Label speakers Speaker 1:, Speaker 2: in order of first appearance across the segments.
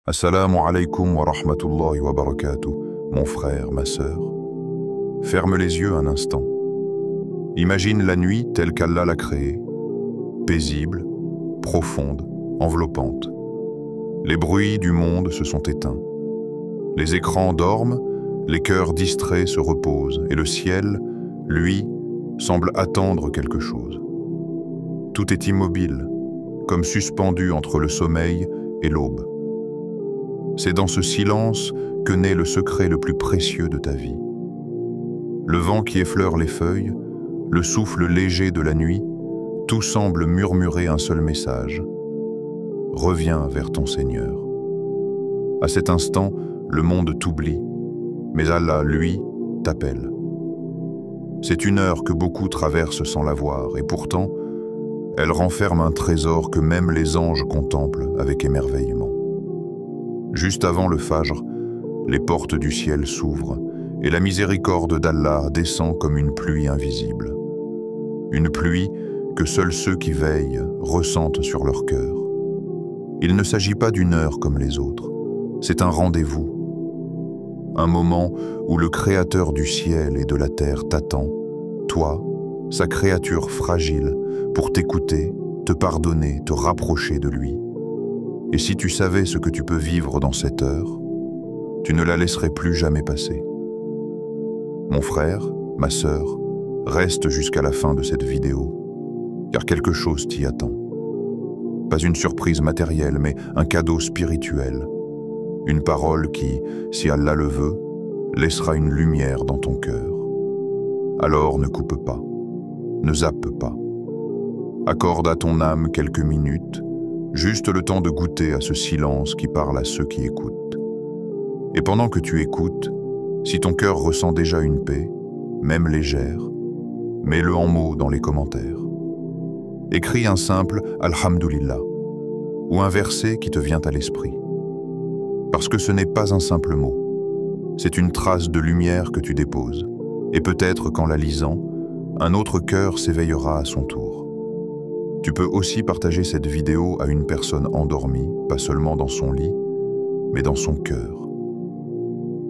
Speaker 1: Assalamu alaikum wa rahmatullahi wa barakatuh, mon frère, ma sœur. Ferme les yeux un instant. Imagine la nuit telle qu'Allah l'a créée, paisible, profonde, enveloppante. Les bruits du monde se sont éteints. Les écrans dorment, les cœurs distraits se reposent, et le ciel, lui, semble attendre quelque chose. Tout est immobile, comme suspendu entre le sommeil et l'aube. C'est dans ce silence que naît le secret le plus précieux de ta vie. Le vent qui effleure les feuilles, le souffle léger de la nuit, tout semble murmurer un seul message. Reviens vers ton Seigneur. À cet instant, le monde t'oublie, mais Allah, lui, t'appelle. C'est une heure que beaucoup traversent sans la voir, et pourtant, elle renferme un trésor que même les anges contemplent avec émerveillement. Juste avant le Fajr, les portes du ciel s'ouvrent et la miséricorde d'Allah descend comme une pluie invisible. Une pluie que seuls ceux qui veillent ressentent sur leur cœur. Il ne s'agit pas d'une heure comme les autres, c'est un rendez-vous. Un moment où le Créateur du ciel et de la terre t'attend, toi, sa créature fragile, pour t'écouter, te pardonner, te rapprocher de lui. Et si tu savais ce que tu peux vivre dans cette heure, tu ne la laisserais plus jamais passer. Mon frère, ma sœur, reste jusqu'à la fin de cette vidéo, car quelque chose t'y attend. Pas une surprise matérielle, mais un cadeau spirituel. Une parole qui, si Allah le veut, laissera une lumière dans ton cœur. Alors ne coupe pas, ne zappe pas. Accorde à ton âme quelques minutes, juste le temps de goûter à ce silence qui parle à ceux qui écoutent. Et pendant que tu écoutes, si ton cœur ressent déjà une paix, même légère, mets-le en mots dans les commentaires. Écris un simple « Alhamdulillah » ou un verset qui te vient à l'esprit. Parce que ce n'est pas un simple mot, c'est une trace de lumière que tu déposes, et peut-être qu'en la lisant, un autre cœur s'éveillera à son tour. Tu peux aussi partager cette vidéo à une personne endormie, pas seulement dans son lit, mais dans son cœur.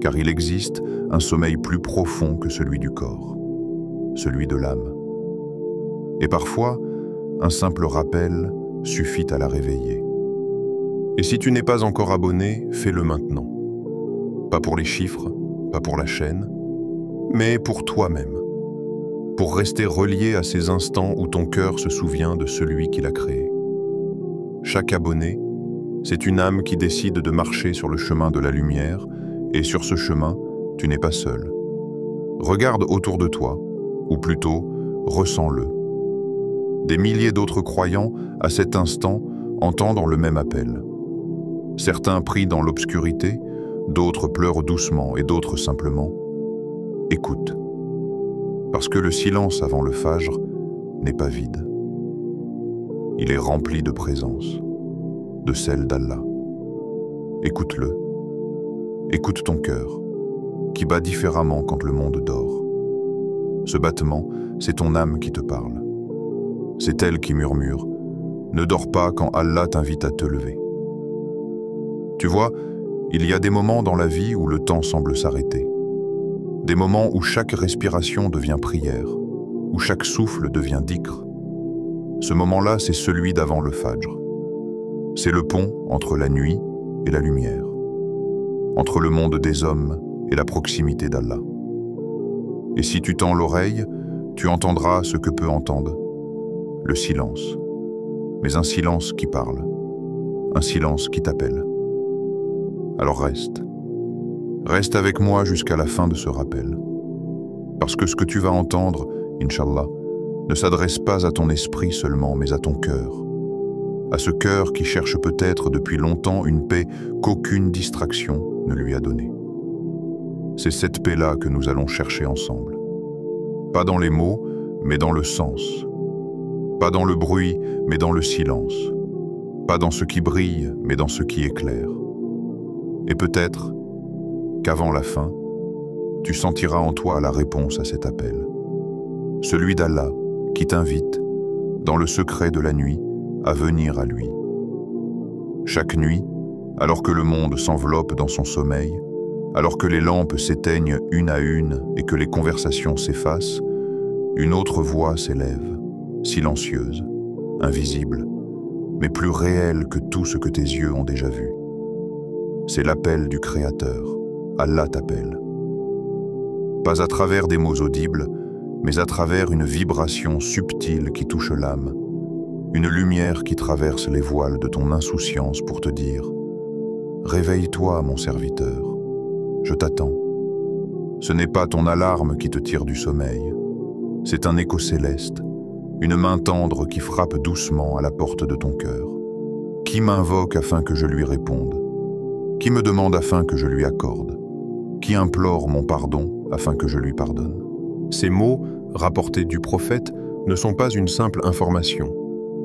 Speaker 1: Car il existe un sommeil plus profond que celui du corps, celui de l'âme. Et parfois, un simple rappel suffit à la réveiller. Et si tu n'es pas encore abonné, fais-le maintenant. Pas pour les chiffres, pas pour la chaîne, mais pour toi-même. Pour rester relié à ces instants où ton cœur se souvient de celui qui l'a créé. Chaque abonné, c'est une âme qui décide de marcher sur le chemin de la lumière, et sur ce chemin, tu n'es pas seul. Regarde autour de toi, ou plutôt, ressens-le. Des milliers d'autres croyants, à cet instant, entendent le même appel. Certains prient dans l'obscurité, d'autres pleurent doucement et d'autres simplement. Écoute. Parce que le silence avant le Fajr n'est pas vide. Il est rempli de présence, de celle d'Allah. Écoute-le. Écoute ton cœur, qui bat différemment quand le monde dort. Ce battement, c'est ton âme qui te parle. C'est elle qui murmure « Ne dors pas quand Allah t'invite à te lever ». Tu vois, il y a des moments dans la vie où le temps semble s'arrêter. Des moments où chaque respiration devient prière, où chaque souffle devient dhikr. Ce moment-là, c'est celui d'avant le Fajr. C'est le pont entre la nuit et la lumière, entre le monde des hommes et la proximité d'Allah. Et si tu tends l'oreille, tu entendras ce que peut entendre, le silence. Mais un silence qui parle, un silence qui t'appelle. Alors reste. Reste avec moi jusqu'à la fin de ce rappel. Parce que ce que tu vas entendre, Inch'Allah, ne s'adresse pas à ton esprit seulement, mais à ton cœur. À ce cœur qui cherche peut-être depuis longtemps une paix qu'aucune distraction ne lui a donnée. C'est cette paix-là que nous allons chercher ensemble. Pas dans les mots, mais dans le sens. Pas dans le bruit, mais dans le silence. Pas dans ce qui brille, mais dans ce qui éclaire. Et peut-être qu'avant la fin, tu sentiras en toi la réponse à cet appel. Celui d'Allah qui t'invite, dans le secret de la nuit, à venir à lui. Chaque nuit, Alors que le monde s'enveloppe dans son sommeil, alors que les lampes s'éteignent une à une et que les conversations s'effacent, une autre voix s'élève, silencieuse, invisible, mais plus réelle que tout ce que tes yeux ont déjà vu. C'est l'appel du Créateur. Allah t'appelle. Pas à travers des mots audibles, mais à travers une vibration subtile qui touche l'âme, une lumière qui traverse les voiles de ton insouciance pour te dire « Réveille-toi, mon serviteur, je t'attends ». Ce n'est pas ton alarme qui te tire du sommeil, c'est un écho céleste, une main tendre qui frappe doucement à la porte de ton cœur. Qui m'invoque afin que je lui réponde? Qui me demande afin que je lui accorde? Qui implore mon pardon afin que je lui pardonne?
Speaker 2: Ces mots, rapportés du prophète, ne sont pas une simple information.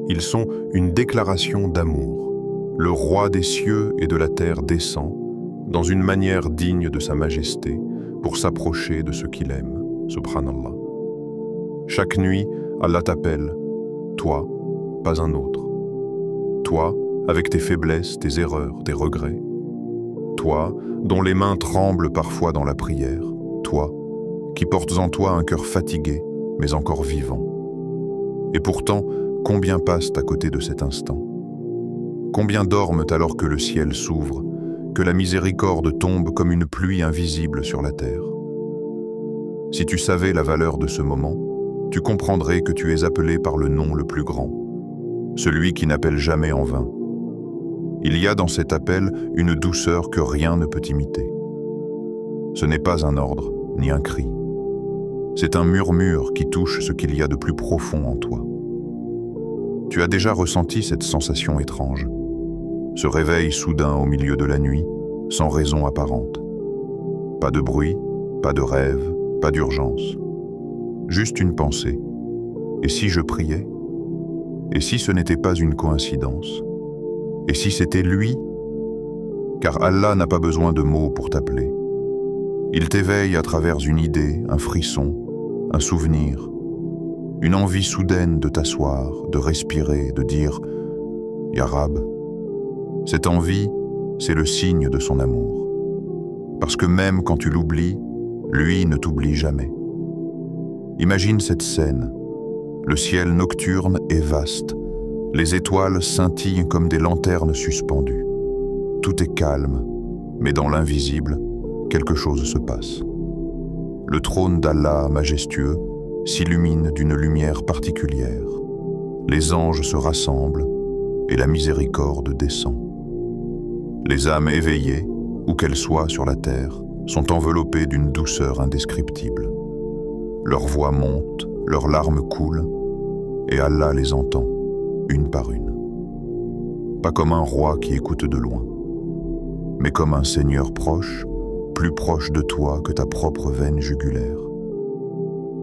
Speaker 2: Ils sont une déclaration d'amour. Le roi des cieux et de la terre descend, dans une manière digne de sa majesté, pour s'approcher de ce qu'il aime. Subhanallah. Chaque nuit, Allah t'appelle, toi, pas un autre. Toi, avec tes faiblesses, tes erreurs, tes regrets. Toi, dont les mains tremblent parfois dans la prière. Toi, qui portes en toi un cœur fatigué, mais encore vivant. Et pourtant, combien passent à côté de cet instant? Combien dorment alors que le ciel s'ouvre, que la miséricorde tombe comme une pluie invisible sur la terre? Si tu savais la valeur de ce moment, tu comprendrais que tu es appelé par le nom le plus grand, celui qui n'appelle jamais en vain. Il y a dans cet appel une douceur que rien ne peut imiter. Ce n'est pas un ordre, ni un cri. C'est un murmure qui touche ce qu'il y a de plus profond en toi. Tu as déjà ressenti cette sensation étrange, ce réveil soudain au milieu de la nuit, sans raison apparente. Pas de bruit, pas de rêve, pas d'urgence. Juste une pensée. Et si je priais? Et si ce n'était pas une coïncidence? Et si c'était lui? Car Allah n'a pas besoin de mots pour t'appeler. Il t'éveille à travers une idée, un frisson, un souvenir, une envie soudaine de t'asseoir, de respirer, de dire « Ya Rab ». Cette envie, c'est le signe de son amour. Parce que même quand tu l'oublies, lui ne t'oublie jamais. Imagine cette scène. Le ciel nocturne est vaste. Les étoiles scintillent comme des lanternes suspendues. Tout est calme, mais dans l'invisible, quelque chose se passe. Le trône d'Allah majestueux s'illumine d'une lumière particulière. Les anges se rassemblent et la miséricorde descend. Les âmes éveillées, où qu'elles soient sur la terre, sont enveloppées d'une douceur indescriptible. Leurs voix montent, leurs larmes coulent, et Allah les entend, une par une. Pas comme un roi qui écoute de loin, mais comme un Seigneur proche, plus proche de toi que ta propre veine jugulaire.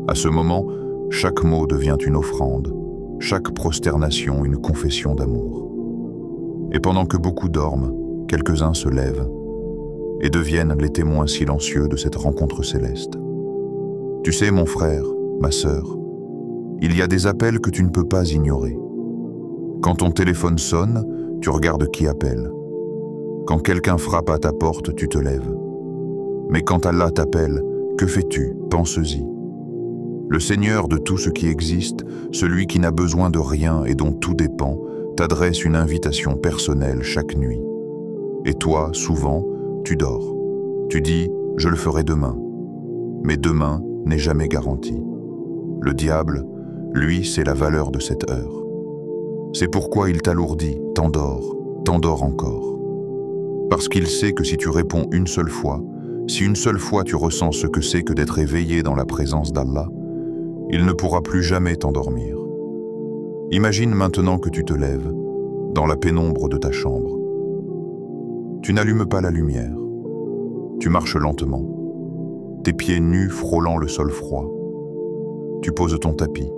Speaker 2: À ce moment, chaque mot devient une offrande, chaque prosternation une confession d'amour. Et pendant que beaucoup dorment, quelques-uns se lèvent et deviennent les témoins silencieux de cette rencontre céleste. Tu sais, mon frère, ma sœur, il y a des appels que tu ne peux pas ignorer. Quand ton téléphone sonne, tu regardes qui appelle. Quand quelqu'un frappe à ta porte, tu te lèves. Mais quand Allah t'appelle, que fais-tu? Pense-y. Le Seigneur de tout ce qui existe, celui qui n'a besoin de rien et dont tout dépend, t'adresse une invitation personnelle chaque nuit. Et toi, souvent, tu dors. Tu dis « je le ferai demain ». Mais demain n'est jamais garanti. Le diable, lui, c'est la valeur de cette heure. C'est pourquoi il t'alourdit, t'endort encore. Parce qu'il sait que si tu réponds une seule fois, si une seule fois tu ressens ce que c'est que d'être éveillé dans la présence d'Allah, il ne pourra plus jamais t'endormir. Imagine maintenant que tu te lèves, dans la pénombre de ta chambre. Tu n'allumes pas la lumière. Tu marches lentement, tes pieds nus frôlant le sol froid. Tu poses ton tapis.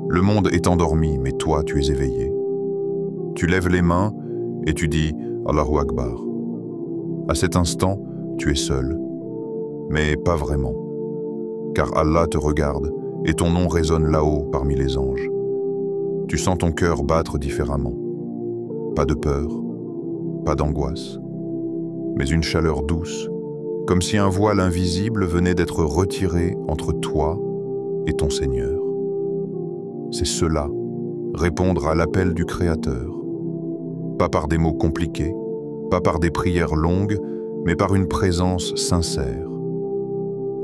Speaker 2: Le monde est endormi, mais toi, tu es éveillé. Tu lèves les mains et tu dis « Allahu Akbar ». À cet instant, tu es seul, mais pas vraiment. Car Allah te regarde et ton nom résonne là-haut parmi les anges. Tu sens ton cœur battre différemment. Pas de peur,
Speaker 1: pas d'angoisse, mais une chaleur douce, comme si un voile invisible venait d'être retiré entre toi et ton Seigneur. C'est cela, répondre à l'appel du Créateur. Pas par des mots compliqués, pas par des prières longues, mais par une présence sincère.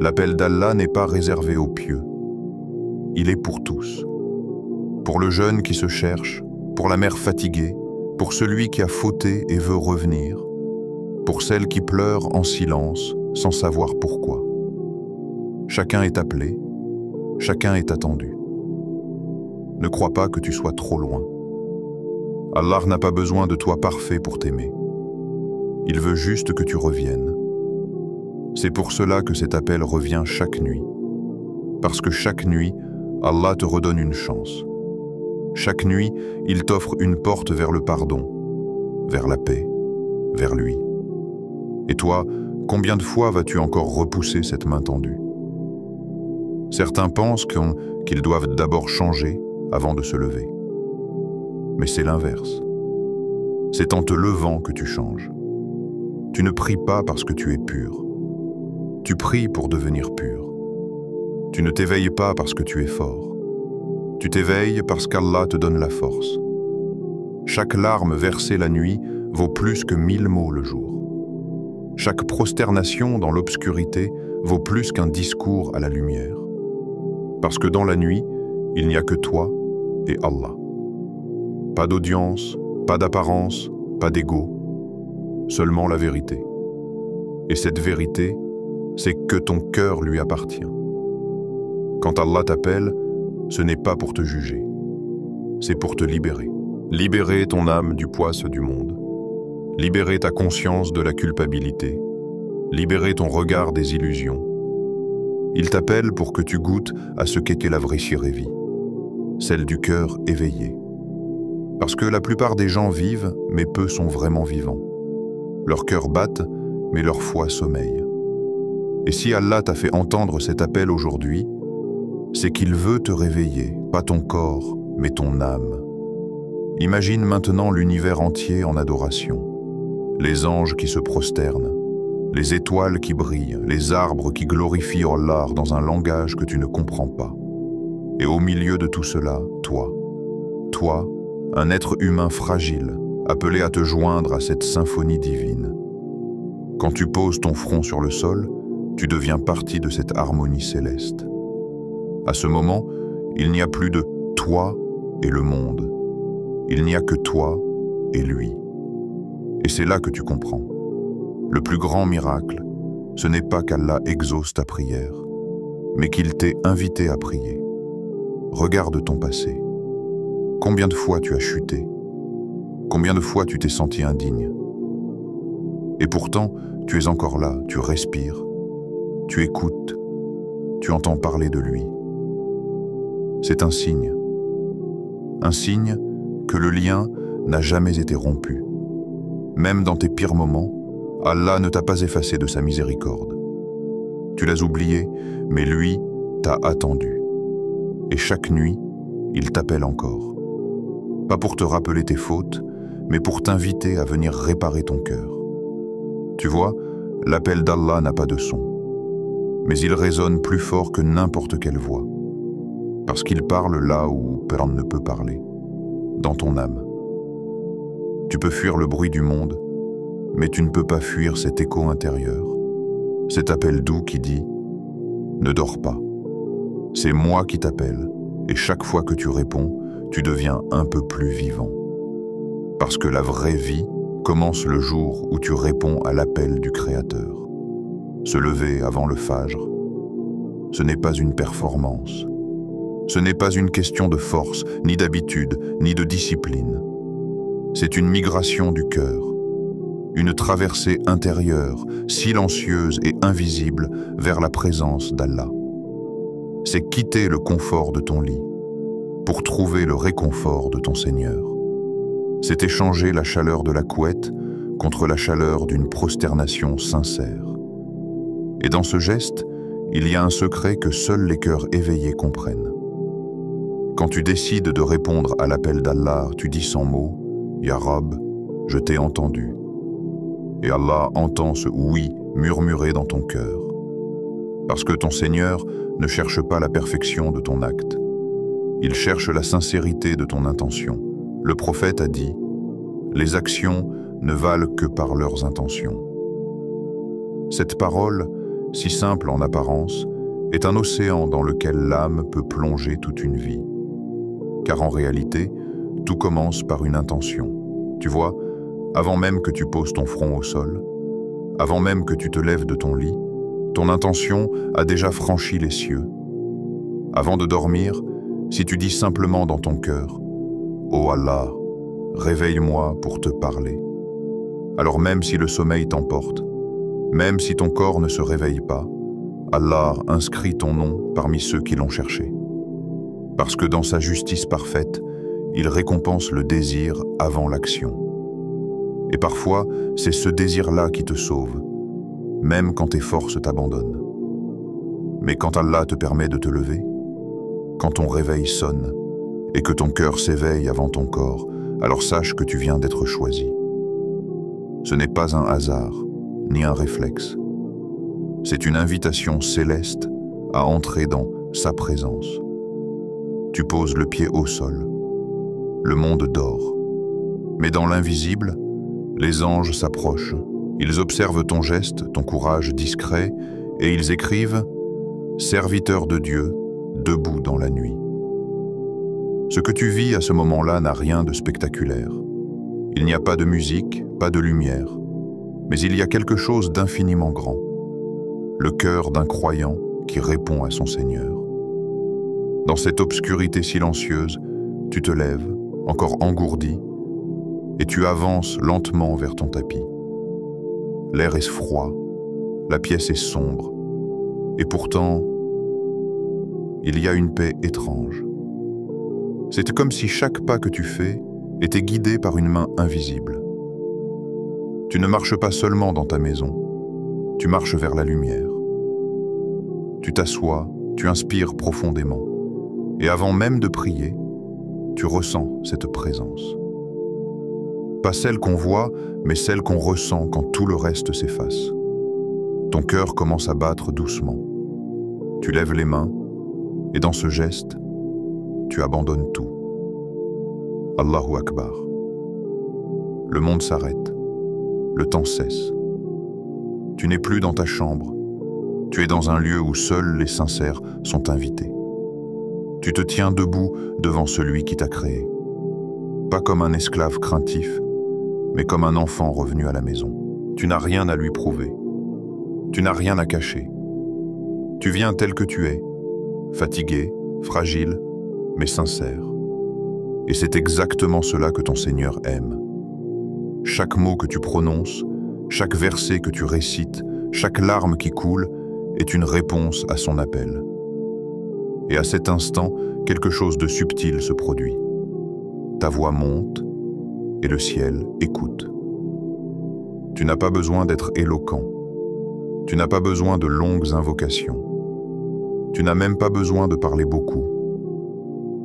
Speaker 1: L'appel d'Allah n'est pas réservé aux pieux. Il est pour tous. Pour le jeune qui se cherche, pour la mère fatiguée, pour celui qui a fauté et veut revenir, pour celle qui pleure en silence sans savoir pourquoi. Chacun est appelé, chacun est attendu. Ne crois pas que tu sois trop loin. Allah n'a pas besoin de toi parfait pour t'aimer. Il veut juste que tu reviennes. C'est pour cela que cet appel revient chaque nuit. Parce que chaque nuit, Allah te redonne une chance. Chaque nuit, il t'offre une porte vers le pardon, vers la paix, vers lui. Et toi, combien de fois vas-tu encore repousser cette main tendue? Certains pensent qu'ils doivent d'abord changer avant de se lever. Mais c'est l'inverse. C'est en te levant que tu changes. Tu ne pries pas parce que tu es pur. Tu pries pour devenir pur. Tu ne t'éveilles pas parce que tu es fort. Tu t'éveilles parce qu'Allah te donne la force. Chaque larme versée la nuit vaut plus que 1000 mots le jour. Chaque prosternation dans l'obscurité vaut plus qu'un discours à la lumière. Parce que dans la nuit, il n'y a que toi et Allah. Pas d'audience, pas d'apparence, pas d'ego, seulement la vérité. Et cette vérité, c'est que ton cœur lui appartient. Quand Allah t'appelle, ce n'est pas pour te juger, c'est pour te libérer. Libérer ton âme du poids du monde. Libérer ta conscience de la culpabilité. Libérer ton regard des illusions. Il t'appelle pour que tu goûtes à ce qu'était la vraie Shirevi, celle du cœur éveillé. Parce que la plupart des gens vivent, mais peu sont vraiment vivants. Leurs cœurs battent, mais leur foi sommeille. Et si Allah t'a fait entendre cet appel aujourd'hui, c'est qu'il veut te réveiller, pas ton corps, mais ton âme. Imagine maintenant l'univers entier en adoration. Les anges qui se prosternent, les étoiles qui brillent, les arbres qui glorifient Allah dans un langage que tu ne comprends pas. Et au milieu de tout cela, toi, un être humain fragile, appelé à te joindre à cette symphonie divine. Quand tu poses ton front sur le sol, tu deviens partie de cette harmonie céleste. À ce moment, il n'y a plus de toi et le monde. Il n'y a que toi et lui. Et c'est là que tu comprends. Le plus grand miracle, ce n'est pas qu'Allah exauce ta prière, mais qu'il t'ait invité à prier. Regarde ton passé. Combien de fois tu as chuté? Combien de fois tu t'es senti indigne? Et pourtant, tu es encore là, tu respires, tu écoutes, tu entends parler de lui. C'est un signe que le lien n'a jamais été rompu. Même dans tes pires moments, Allah ne t'a pas effacé de sa miséricorde. Tu l'as oublié, mais lui t'a attendu. Et chaque nuit, il t'appelle encore. Pas pour te rappeler tes fautes, mais pour t'inviter à venir réparer ton cœur. Tu vois, l'appel d'Allah n'a pas de son, mais il résonne plus fort que n'importe quelle voix, parce qu'il parle là où personne ne peut parler, dans ton âme. Tu peux fuir le bruit du monde, mais tu ne peux pas fuir cet écho intérieur, cet appel doux qui dit « Ne dors pas ». C'est moi qui t'appelle, et chaque fois que tu réponds, tu deviens un peu plus vivant. Parce que la vraie vie commence le jour où tu réponds à l'appel du Créateur. Se lever avant le Fajr, ce n'est pas une performance. Ce n'est pas une question de force, ni d'habitude, ni de discipline. C'est une migration du cœur, une traversée intérieure, silencieuse et invisible vers la présence d'Allah. C'est quitter le confort de ton lit pour trouver le réconfort de ton Seigneur. C'est échanger la chaleur de la couette contre la chaleur d'une prosternation sincère. Et dans ce geste, il y a un secret que seuls les cœurs éveillés comprennent. Quand tu décides de répondre à l'appel d'Allah, tu dis sans mots « Ya Rab, je t'ai entendu, et Allah entend ce oui murmuré dans ton cœur. Parce que ton Seigneur ne cherche pas la perfection de ton acte. Il cherche la sincérité de ton intention. Le prophète a dit, « Les actions ne valent que par leurs intentions. » Cette parole, si simple en apparence, est un océan dans lequel l'âme peut plonger toute une vie. Car en réalité, tout commence par une intention. Tu vois, avant même que tu poses ton front au sol, avant même que tu te lèves de ton lit, ton intention a déjà franchi les cieux. Avant de dormir, si tu dis simplement dans ton cœur, « Ô Allah, réveille-moi pour te parler », alors même si le sommeil t'emporte, même si ton corps ne se réveille pas, Allah inscrit ton nom parmi ceux qui l'ont cherché. Parce que dans sa justice parfaite, il récompense le désir avant l'action. Et parfois, c'est ce désir-là qui te sauve, même quand tes forces t'abandonnent. Mais quand Allah te permet de te lever, quand ton réveil sonne et que ton cœur s'éveille avant ton corps, alors sache que tu viens d'être choisi. Ce n'est pas un hasard, ni un réflexe. C'est une invitation céleste à entrer dans sa présence. Tu poses le pied au sol. Le monde dort. Mais dans l'invisible, les anges s'approchent. Ils observent ton geste, ton courage discret, et ils écrivent « Serviteur de Dieu, debout dans la nuit ». Ce que tu vis à ce moment-là n'a rien de spectaculaire. Il n'y a pas de musique, pas de lumière, mais il y a quelque chose d'infiniment grand. Le cœur d'un croyant qui répond à son Seigneur. Dans cette obscurité silencieuse, tu te lèves, encore engourdi, et tu avances lentement vers ton tapis. L'air est froid, la pièce est sombre, et pourtant, il y a une paix étrange. C'est comme si chaque pas que tu fais était guidé par une main invisible. Tu ne marches pas seulement dans ta maison, tu marches vers la lumière. Tu t'assois, tu inspires profondément, et avant même de prier, tu ressens cette présence. Pas celle qu'on voit, mais celle qu'on ressent quand tout le reste s'efface. Ton cœur commence à battre doucement. Tu lèves les mains, et dans ce geste, tu abandonnes tout. Allahu Akbar. Le monde s'arrête. Le temps cesse. Tu n'es plus dans ta chambre. Tu es dans un lieu où seuls les sincères sont invités. Tu te tiens debout devant celui qui t'a créé. Pas comme un esclave craintif, mais comme un enfant revenu à la maison. Tu n'as rien à lui prouver. Tu n'as rien à cacher. Tu viens tel que tu es, fatigué, fragile, mais sincère. Et c'est exactement cela que ton Seigneur aime. Chaque mot que tu prononces, chaque verset que tu récites, chaque larme qui coule est une réponse à son appel. Et à cet instant, quelque chose de subtil se produit. Ta voix monte et le ciel écoute. Tu n'as pas besoin d'être éloquent. Tu n'as pas besoin de longues invocations. Tu n'as même pas besoin de parler beaucoup.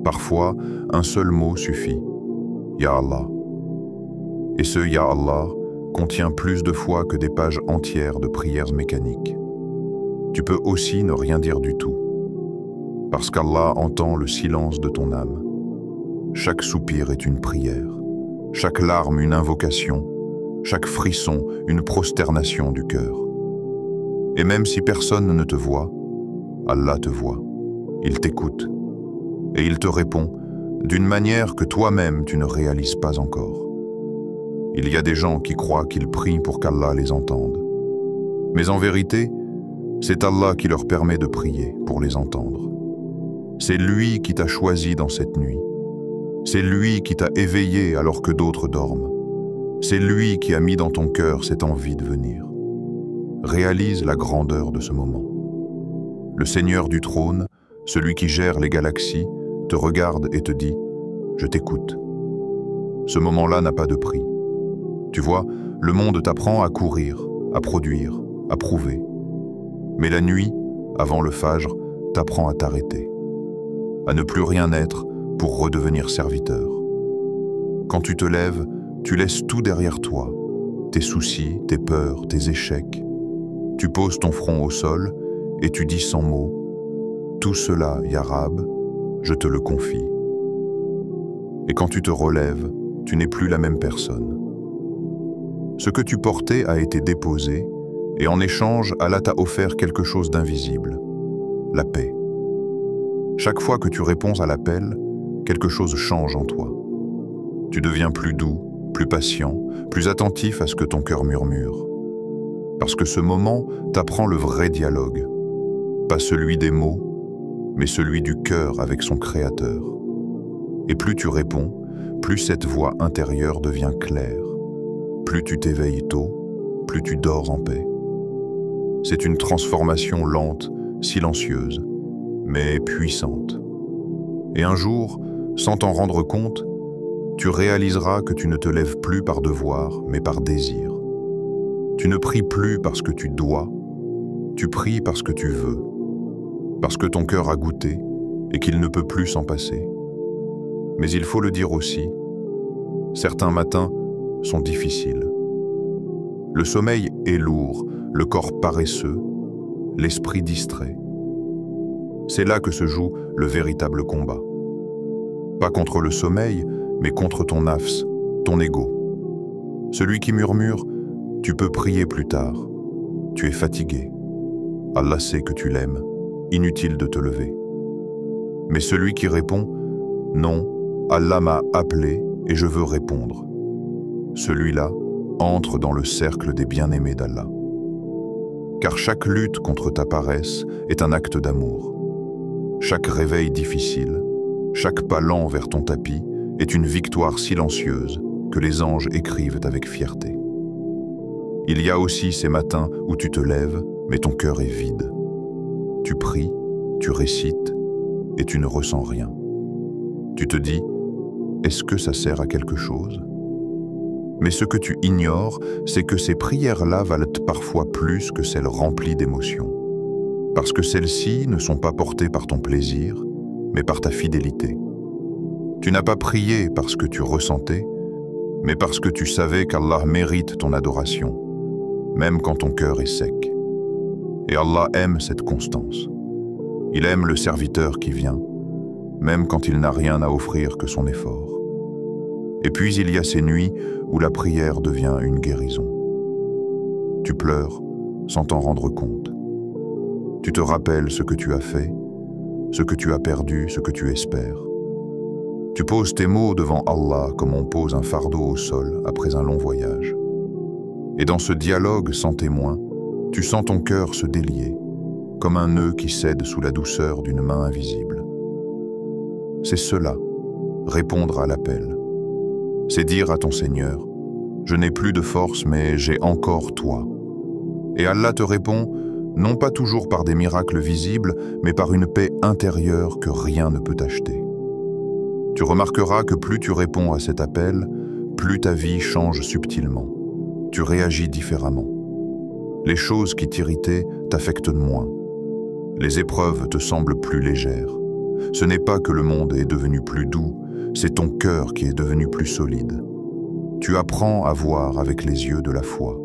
Speaker 1: Parfois, un seul mot suffit. Ya Allah. Et ce Ya Allah contient plus de foi que des pages entières de prières mécaniques. Tu peux aussi ne rien dire du tout, parce qu'Allah entend le silence de ton âme. Chaque soupir est une prière, chaque larme une invocation, chaque frisson une prosternation du cœur. Et même si personne ne te voit, Allah te voit, il t'écoute, et il te répond d'une manière que toi-même tu ne réalises pas encore. Il y a des gens qui croient qu'ils prient pour qu'Allah les entende. Mais en vérité, c'est Allah qui leur permet de prier pour les entendre. C'est lui qui t'a choisi dans cette nuit. C'est lui qui t'a éveillé alors que d'autres dorment. C'est lui qui a mis dans ton cœur cette envie de venir. Réalise la grandeur de ce moment. Le Seigneur du trône, celui qui gère les galaxies, te regarde et te dit « Je t'écoute ». Ce moment-là n'a pas de prix. Tu vois, le monde t'apprend à courir, à produire, à prouver. Mais la nuit, avant le fajr, t'apprend à t'arrêter, à ne plus rien être pour redevenir serviteur. Quand tu te lèves, tu laisses tout derrière toi, tes soucis, tes peurs, tes échecs. Tu poses ton front au sol et tu dis sans mots, « Tout cela, Ya Rab, je te le confie. » Et quand tu te relèves, tu n'es plus la même personne. Ce que tu portais a été déposé, et en échange, Allah t'a offert quelque chose d'invisible, la paix. Chaque fois que tu réponds à l'appel, quelque chose change en toi. Tu deviens plus doux, plus patient, plus attentif à ce que ton cœur murmure. Parce que ce moment t'apprend le vrai dialogue, pas celui des mots, mais celui du cœur avec son Créateur. Et plus tu réponds, plus cette voix intérieure devient claire. Plus tu t'éveilles tôt, plus tu dors en paix. C'est une transformation lente, silencieuse, mais puissante. Et un jour, sans t'en rendre compte, tu réaliseras que tu ne te lèves plus par devoir, mais par désir. Tu ne pries plus parce que tu dois, tu pries parce que tu veux, parce que ton cœur a goûté et qu'il ne peut plus s'en passer. Mais il faut le dire aussi, certains matins sont difficiles. Le sommeil est lourd, le corps paresseux, l'esprit distrait. C'est là que se joue le véritable combat. Pas contre le sommeil, mais contre ton nafs, ton ego. Celui qui murmure « Tu peux prier plus tard. Tu es fatigué. Allah sait que tu l'aimes. Inutile de te lever. » Mais celui qui répond « Non, Allah m'a appelé et je veux répondre. » Celui-là entre dans le cercle des bien-aimés d'Allah. Car chaque lutte contre ta paresse est un acte d'amour. Chaque réveil difficile, chaque pas lent vers ton tapis est une victoire silencieuse que les anges écrivent avec fierté. Il y a aussi ces matins où tu te lèves, mais ton cœur est vide. Tu pries, tu récites, et tu ne ressens rien. Tu te dis, est-ce que ça sert à quelque chose ? Mais ce que tu ignores, c'est que ces prières-là valent parfois plus que celles remplies d'émotions. Parce que celles-ci ne sont pas portées par ton plaisir, mais par ta fidélité. Tu n'as pas prié parce que tu ressentais, mais parce que tu savais qu'Allah mérite ton adoration, même quand ton cœur est sec. Et Allah aime cette constance. Il aime le serviteur qui vient, même quand il n'a rien à offrir que son effort. Et puis il y a ces nuits où la prière devient une guérison. Tu pleures sans t'en rendre compte. Tu te rappelles ce que tu as fait, ce que tu as perdu, ce que tu espères. Tu poses tes mots devant Allah comme on pose un fardeau au sol après un long voyage. Et dans ce dialogue sans témoin, tu sens ton cœur se délier, comme un nœud qui cède sous la douceur d'une main invisible. C'est cela, répondre à l'appel. C'est dire à ton Seigneur, « Je n'ai plus de force, mais j'ai encore toi. » Et Allah te répond, non pas toujours par des miracles visibles, mais par une paix intérieure que rien ne peut acheter. Tu remarqueras que plus tu réponds à cet appel, plus ta vie change subtilement. Tu réagis différemment. Les choses qui t'irritaient t'affectent moins. Les épreuves te semblent plus légères. Ce n'est pas que le monde est devenu plus doux, c'est ton cœur qui est devenu plus solide. Tu apprends à voir avec les yeux de la foi.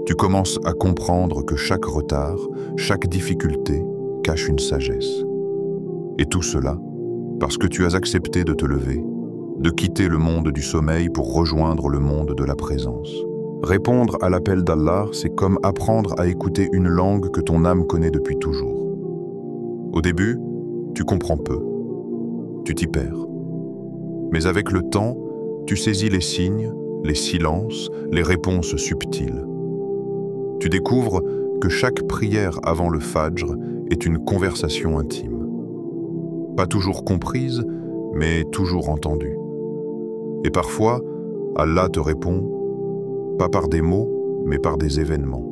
Speaker 1: Tu commences à comprendre que chaque retard, chaque difficulté cache une sagesse. Et tout cela parce que tu as accepté de te lever, de quitter le monde du sommeil pour rejoindre le monde de la présence. Répondre à l'appel d'Allah, c'est comme apprendre à écouter une langue que ton âme connaît depuis toujours. Au début, tu comprends peu. Tu t'y perds. Mais avec le temps, tu saisis les signes, les silences, les réponses subtiles. Tu découvres que chaque prière avant le Fajr est une conversation intime. Pas toujours comprise, mais toujours entendue. Et parfois, Allah te répond, pas par des mots, mais par des événements.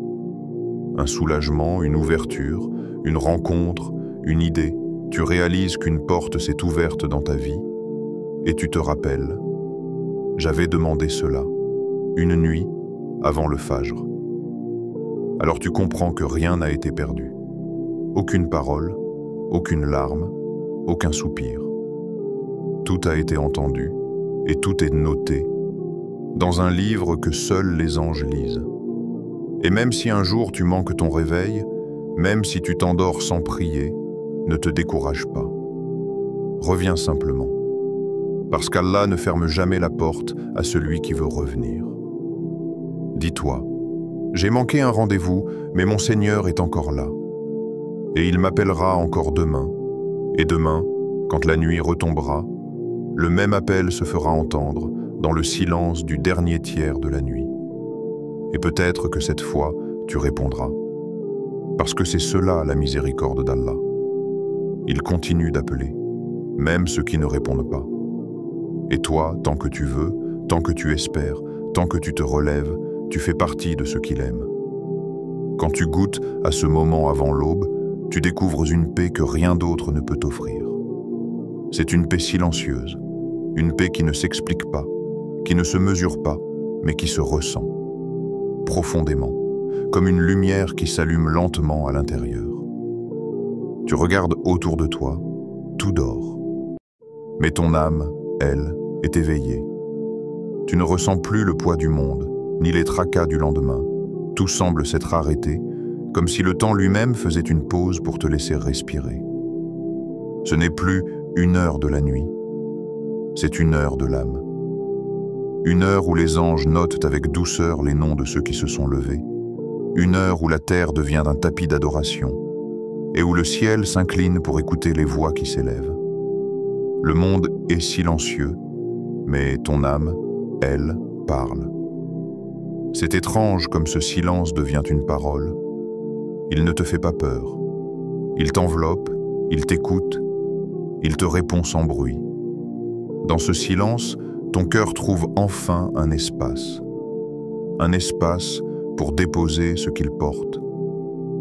Speaker 1: Un soulagement, une ouverture, une rencontre, une idée. Tu réalises qu'une porte s'est ouverte dans ta vie et tu te rappelles, j'avais demandé cela, une nuit avant le Fajr. Alors tu comprends que rien n'a été perdu. Aucune parole, aucune larme, aucun soupir. Tout a été entendu et tout est noté dans un livre que seuls les anges lisent. Et même si un jour tu manques ton réveil, même si tu t'endors sans prier, ne te décourage pas. Reviens simplement, parce qu'Allah ne ferme jamais la porte à celui qui veut revenir. Dis-toi, j'ai manqué un rendez-vous, mais mon Seigneur est encore là. Et il m'appellera encore demain, et demain, quand la nuit retombera, le même appel se fera entendre dans le silence du dernier tiers de la nuit. Et peut-être que cette fois, tu répondras. Parce que c'est cela la miséricorde d'Allah. Il continue d'appeler, même ceux qui ne répondent pas. Et toi, tant que tu veux, tant que tu espères, tant que tu te relèves, tu fais partie de ceux qu'il aime. Quand tu goûtes à ce moment avant l'aube, tu découvres une paix que rien d'autre ne peut t'offrir. C'est une paix silencieuse, une paix qui ne s'explique pas, qui ne se mesure pas, mais qui se ressent, profondément, comme une lumière qui s'allume lentement à l'intérieur. Tu regardes autour de toi, tout dort. Mais ton âme, elle, est éveillée. Tu ne ressens plus le poids du monde, ni les tracas du lendemain. Tout semble s'être arrêté, comme si le temps lui-même faisait une pause pour te laisser respirer. Ce n'est plus une heure de la nuit, c'est une heure de l'âme. Une heure où les anges notent avec douceur les noms de ceux qui se sont levés. Une heure où la terre devient un tapis d'adoration et où le ciel s'incline pour écouter les voix qui s'élèvent. Le monde est silencieux, mais ton âme, elle, parle. C'est étrange comme ce silence devient une parole. Il ne te fait pas peur. Il t'enveloppe, il t'écoute, il te répond sans bruit. Dans ce silence, ton cœur trouve enfin un espace. Un espace pour déposer ce qu'il porte.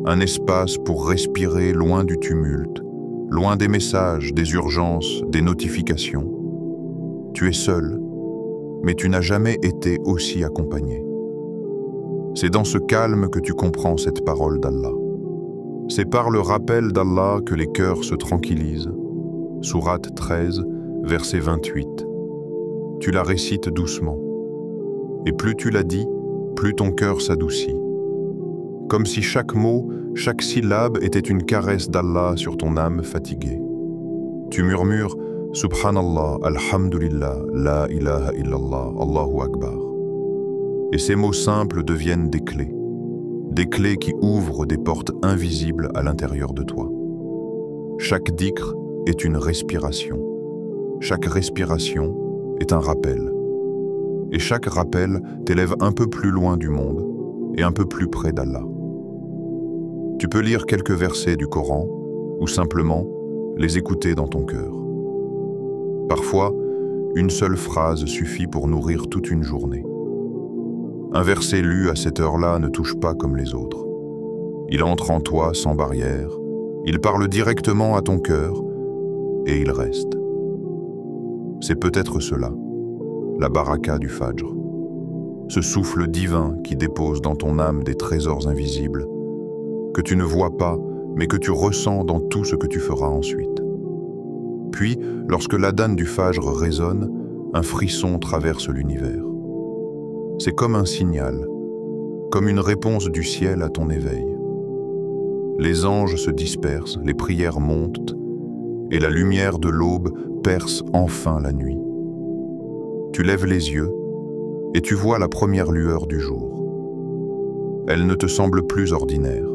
Speaker 1: Un espace pour respirer loin du tumulte, loin des messages, des urgences, des notifications. Tu es seul, mais tu n'as jamais été aussi accompagné. C'est dans ce calme que tu comprends cette parole d'Allah. C'est par le rappel d'Allah que les cœurs se tranquillisent. Sourate 13, verset 28. Tu la récites doucement. Et plus tu la dis, plus ton cœur s'adoucit. Comme si chaque mot, chaque syllabe était une caresse d'Allah sur ton âme fatiguée. Tu murmures « Subhanallah, Alhamdulillah, La ilaha illallah, Allahu Akbar ». Et ces mots simples deviennent des clés qui ouvrent des portes invisibles à l'intérieur de toi. Chaque dhikr est une respiration. Chaque respiration est un rappel. Et chaque rappel t'élève un peu plus loin du monde et un peu plus près d'Allah. Tu peux lire quelques versets du Coran ou simplement les écouter dans ton cœur. Parfois, une seule phrase suffit pour nourrir toute une journée. Un verset lu à cette heure-là ne touche pas comme les autres. Il entre en toi sans barrière, il parle directement à ton cœur et il reste. C'est peut-être cela, la baraka du Fajr, ce souffle divin qui dépose dans ton âme des trésors invisibles, que tu ne vois pas, mais que tu ressens dans tout ce que tu feras ensuite. Puis, lorsque l'adhan du Fajr résonne, un frisson traverse l'univers. C'est comme un signal, comme une réponse du ciel à ton éveil. Les anges se dispersent, les prières montent, et la lumière de l'aube perce enfin la nuit. Tu lèves les yeux, et tu vois la première lueur du jour. Elle ne te semble plus ordinaire.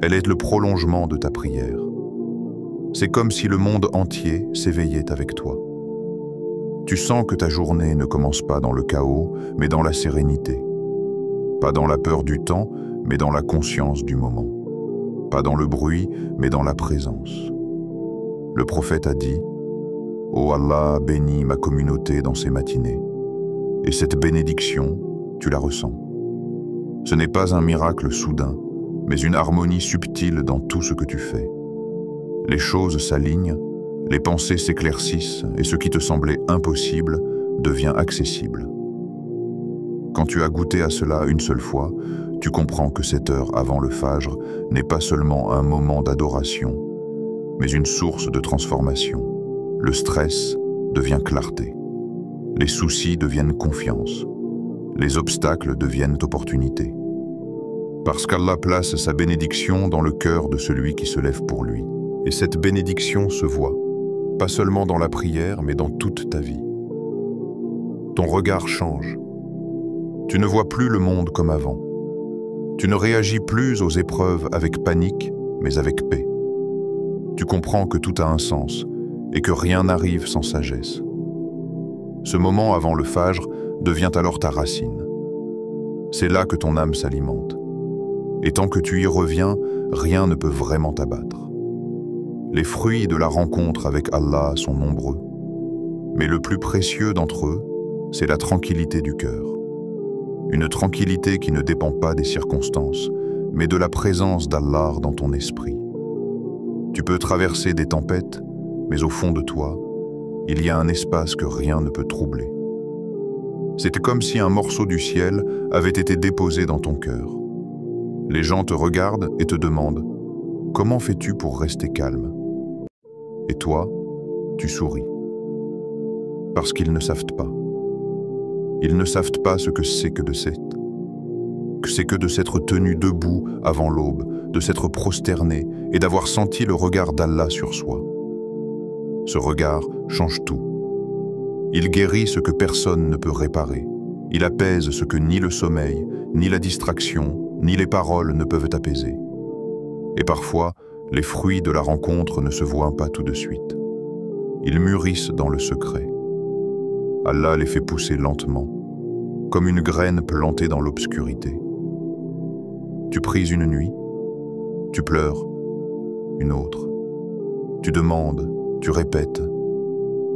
Speaker 1: Elle est le prolongement de ta prière. C'est comme si le monde entier s'éveillait avec toi. Tu sens que ta journée ne commence pas dans le chaos, mais dans la sérénité. Pas dans la peur du temps, mais dans la conscience du moment. Pas dans le bruit, mais dans la présence. Le prophète a dit « Ô Allah, bénis ma communauté dans ces matinées. » Et cette bénédiction, tu la ressens. Ce n'est pas un miracle soudain, mais une harmonie subtile dans tout ce que tu fais. Les choses s'alignent, les pensées s'éclaircissent et ce qui te semblait impossible devient accessible. Quand tu as goûté à cela une seule fois, tu comprends que cette heure avant le Fajr n'est pas seulement un moment d'adoration, mais une source de transformation. Le stress devient clarté. Les soucis deviennent confiance. Les obstacles deviennent opportunités. Parce qu'Allah place sa bénédiction dans le cœur de celui qui se lève pour lui. Et cette bénédiction se voit, pas seulement dans la prière, mais dans toute ta vie. Ton regard change. Tu ne vois plus le monde comme avant. Tu ne réagis plus aux épreuves avec panique, mais avec paix. Tu comprends que tout a un sens et que rien n'arrive sans sagesse. Ce moment avant le Fajr devient alors ta racine. C'est là que ton âme s'alimente. Et tant que tu y reviens, rien ne peut vraiment t'abattre. Les fruits de la rencontre avec Allah sont nombreux, mais le plus précieux d'entre eux, c'est la tranquillité du cœur. Une tranquillité qui ne dépend pas des circonstances, mais de la présence d'Allah dans ton esprit. Tu peux traverser des tempêtes, mais au fond de toi, il y a un espace que rien ne peut troubler. C'était comme si un morceau du ciel avait été déposé dans ton cœur. Les gens te regardent et te demandent « Comment fais-tu pour rester calme ?» Et toi, tu souris. Parce qu'ils ne savent pas. Ils ne savent pas ce que c'est que de s'être tenu debout avant l'aube, de s'être prosterné et d'avoir senti le regard d'Allah sur soi. Ce regard change tout. Il guérit ce que personne ne peut réparer. Il apaise ce que ni le sommeil, ni la distraction, ni les paroles ne peuvent apaiser. Et parfois, les fruits de la rencontre ne se voient pas tout de suite. Ils mûrissent dans le secret. Allah les fait pousser lentement, comme une graine plantée dans l'obscurité. Tu pries une nuit, tu pleures, une autre. Tu demandes, tu répètes,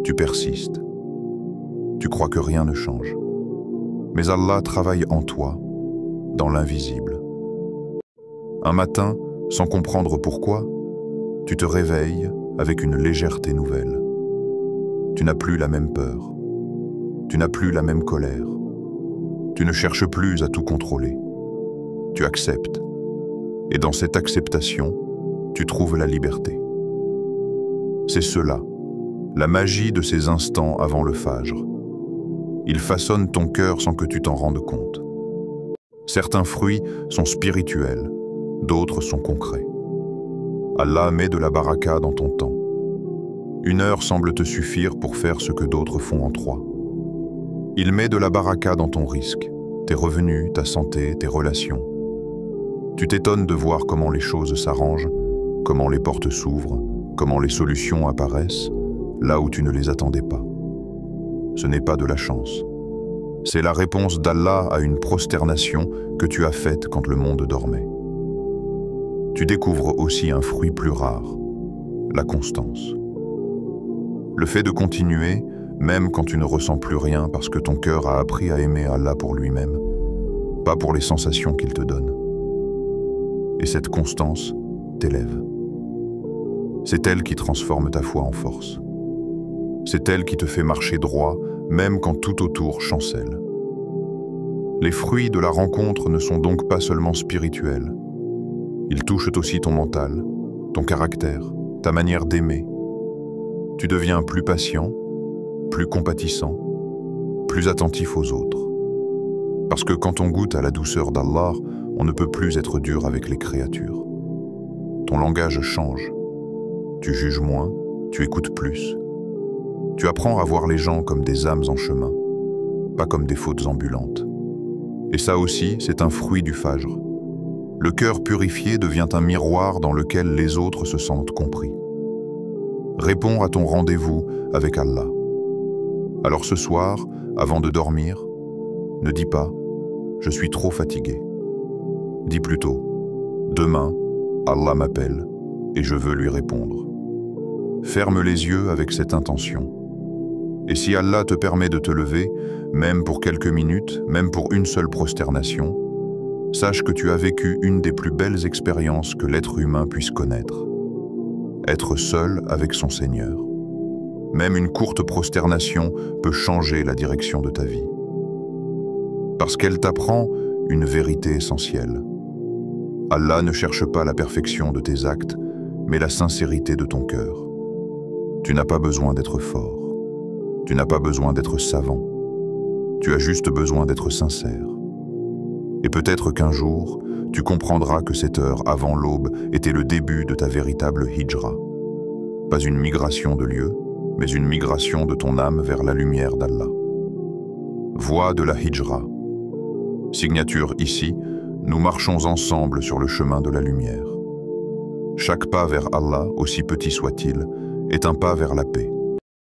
Speaker 1: tu persistes. Tu crois que rien ne change. Mais Allah travaille en toi, dans l'invisible. Un matin, sans comprendre pourquoi, tu te réveilles avec une légèreté nouvelle. Tu n'as plus la même peur. Tu n'as plus la même colère. Tu ne cherches plus à tout contrôler. Tu acceptes. Et dans cette acceptation, tu trouves la liberté. C'est cela, la magie de ces instants avant le Fajr. Ils façonnent ton cœur sans que tu t'en rendes compte. Certains fruits sont spirituels, d'autres sont concrets. Allah met de la baraka dans ton temps. 1 heure semble te suffire pour faire ce que d'autres font en 3. Il met de la baraka dans ton risque, tes revenus, ta santé, tes relations. Tu t'étonnes de voir comment les choses s'arrangent, comment les portes s'ouvrent, comment les solutions apparaissent, là où tu ne les attendais pas. Ce n'est pas de la chance. C'est la réponse d'Allah à une prosternation que tu as faite quand le monde dormait. Tu découvres aussi un fruit plus rare, la constance. Le fait de continuer, même quand tu ne ressens plus rien parce que ton cœur a appris à aimer Allah pour lui-même, pas pour les sensations qu'il te donne. Et cette constance t'élève. C'est elle qui transforme ta foi en force. C'est elle qui te fait marcher droit, même quand tout autour chancelle. Les fruits de la rencontre ne sont donc pas seulement spirituels. Ils touchent aussi ton mental, ton caractère, ta manière d'aimer. Tu deviens plus patient, plus compatissant, plus attentif aux autres. Parce que quand on goûte à la douceur d'Allah, on ne peut plus être dur avec les créatures. Ton langage change. Tu juges moins, tu écoutes plus. Tu apprends à voir les gens comme des âmes en chemin, pas comme des fautes ambulantes. Et ça aussi, c'est un fruit du Fajr. Le cœur purifié devient un miroir dans lequel les autres se sentent compris. Réponds à ton rendez-vous avec Allah. Alors ce soir, avant de dormir, ne dis pas « Je suis trop fatigué ». Dis plutôt « Demain, Allah m'appelle et je veux lui répondre ». Ferme les yeux avec cette intention. Et si Allah te permet de te lever, même pour quelques minutes, même pour une seule prosternation, sache que tu as vécu une des plus belles expériences que l'être humain puisse connaître. Être seul avec son Seigneur. Même une courte prosternation peut changer la direction de ta vie. Parce qu'elle t'apprend une vérité essentielle. Allah ne cherche pas la perfection de tes actes, mais la sincérité de ton cœur. Tu n'as pas besoin d'être fort. Tu n'as pas besoin d'être savant. Tu as juste besoin d'être sincère. Et peut-être qu'un jour, tu comprendras que cette heure avant l'aube était le début de ta véritable hijra. Pas une migration de lieu, mais une migration de ton âme vers la lumière d'Allah. Voie de la hijra. Signature ici, nous marchons ensemble sur le chemin de la lumière. Chaque pas vers Allah, aussi petit soit-il, est un pas vers la paix.